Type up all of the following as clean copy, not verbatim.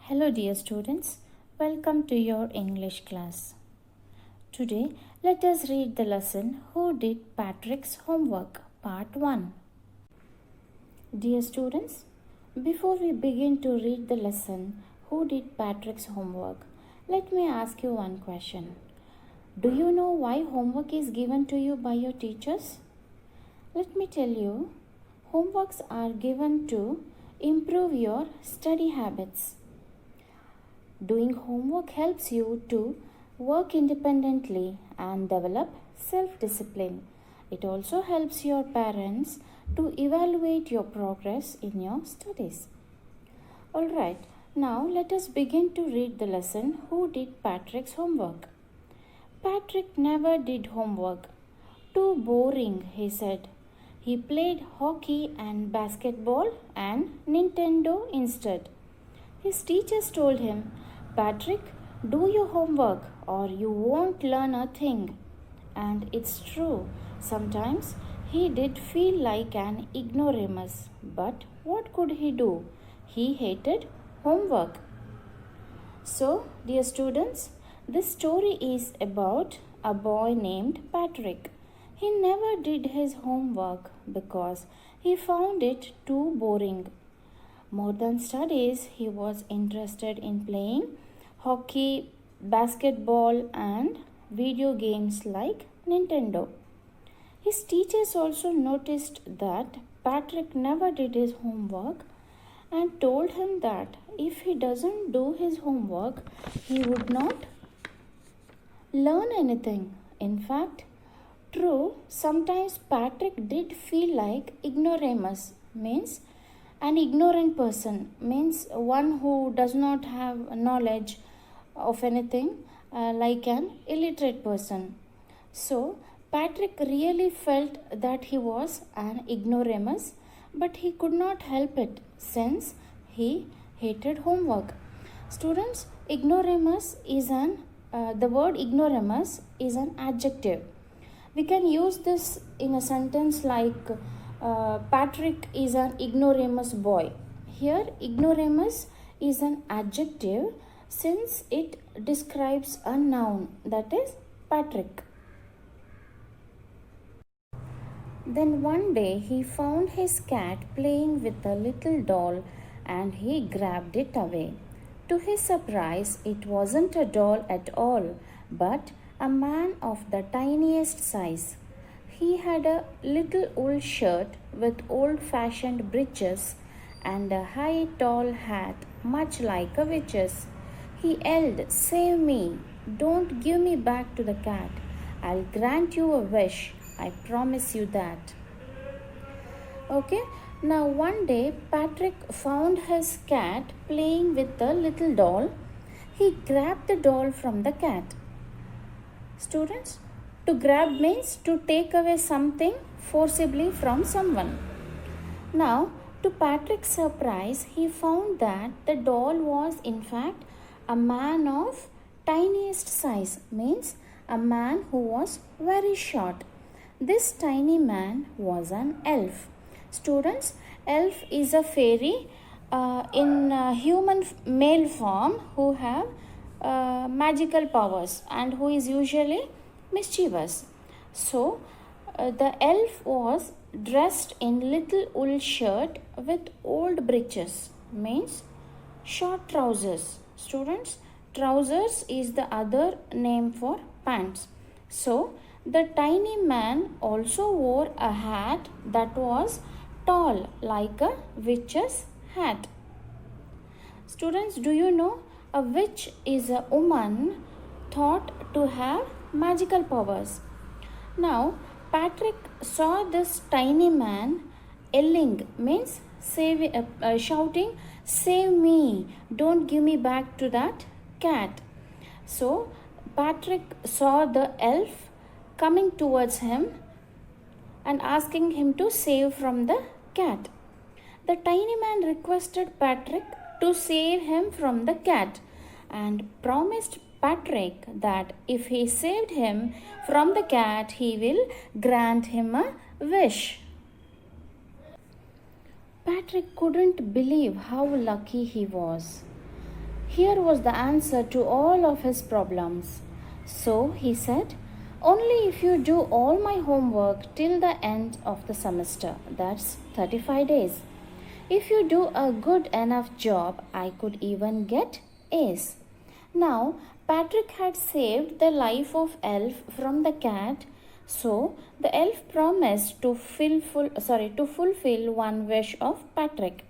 Hello, dear students. Welcome to your English class. Today, let us read the lesson Who Did Patrick's Homework? Part 1. Dear students, before we begin to read the lesson Who Did Patrick's Homework, let me ask you one question. Do you know why homework is given to you by your teachers? Let me tell you, homeworks are given to improve your study habits. Doing homework helps you to work independently and develop self-discipline. It also helps your parents to evaluate your progress in your studies. Alright, now let us begin to read the lesson Who Did Patrick's Homework? Patrick never did homework. Too boring, he said. He played hockey and basketball and Nintendo instead. His teachers told him, Patrick, do your homework or you won't learn a thing. And it's true, sometimes he did feel like an ignoramus. But what could he do? He hated homework. So, dear students, this story is about a boy named Patrick. He never did his homework because he found it too boring. More than studies, he was interested in playing hockey, basketball, and video games like Nintendo. His teachers also noticed that Patrick never did his homework and told him that if he doesn't do his homework, he would not learn anything. In fact, true, sometimes Patrick did feel like ignoramus, means an ignorant person, means one who does not have knowledge of anything, like an illiterate person. So, Patrick really felt that he was an ignoramus, but he could not help it since he hated homework. Students, ignoramus is the word ignoramus is an adjective. We can use this in a sentence like Patrick is an ignoramus boy. Here, ignoramus is an adjective since it describes a noun, that is Patrick. Then one day he found his cat playing with a little doll and he grabbed it away. To his surprise, it wasn't a doll at all, but a man of the tiniest size. He had a little wool shirt with old-fashioned breeches and a high tall hat much like a witch's. He yelled, Save me! Don't give me back to the cat. I'll grant you a wish. I promise you that. Okay, now one day Patrick found his cat playing with the little doll. He grabbed the doll from the cat. Students, to grab means to take away something forcibly from someone. Now, to Patrick's surprise, he found that the doll was in fact a man of tiniest size, means a man who was very short. This tiny man was an elf. Students, elf is a fairy in human male form who have magical powers and who is usually mischievous. So, the elf was dressed in little wool shirt with old breeches, means short trousers. Students, trousers is the other name for pants. So, the tiny man also wore a hat that was tall like a witch's hat. Students, do you know a witch is a woman thought to have magical powers? Now, Patrick saw this tiny man yelling, means shouting, Save me! Don't give me back to that cat. So, Patrick saw the elf coming towards him and asking him to save from the cat. The tiny man requested Patrick to save him from the cat and promised Patrick that if he saved him from the cat, he will grant him a wish. Patrick couldn't believe how lucky he was. Here was the answer to all of his problems. So he said, only if you do all my homework till the end of the semester, that's 35 days. If you do a good enough job, I could even get A's. Now, Patrick had saved the life of Elf from the cat, so the elf promised to fulfill one wish of Patrick.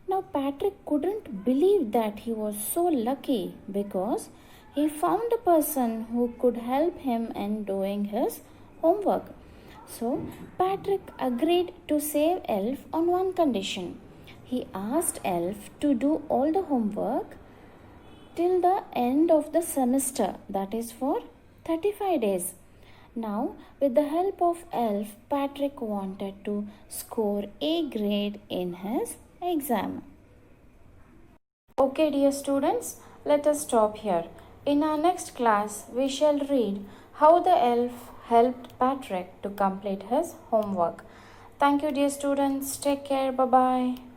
Now, Patrick couldn't believe that he was so lucky because he found a person who could help him in doing his homework. So, Patrick agreed to save Elf on one condition. He asked Elf to do all the homework till the end of the semester, that is for 35 days. Now, with the help of Elf, Patrick wanted to score A grade in his exam. Okay, dear students, let us stop here. In our next class, we shall read how the elf helped Patrick to complete his homework. Thank you, dear students. Take care. Bye bye.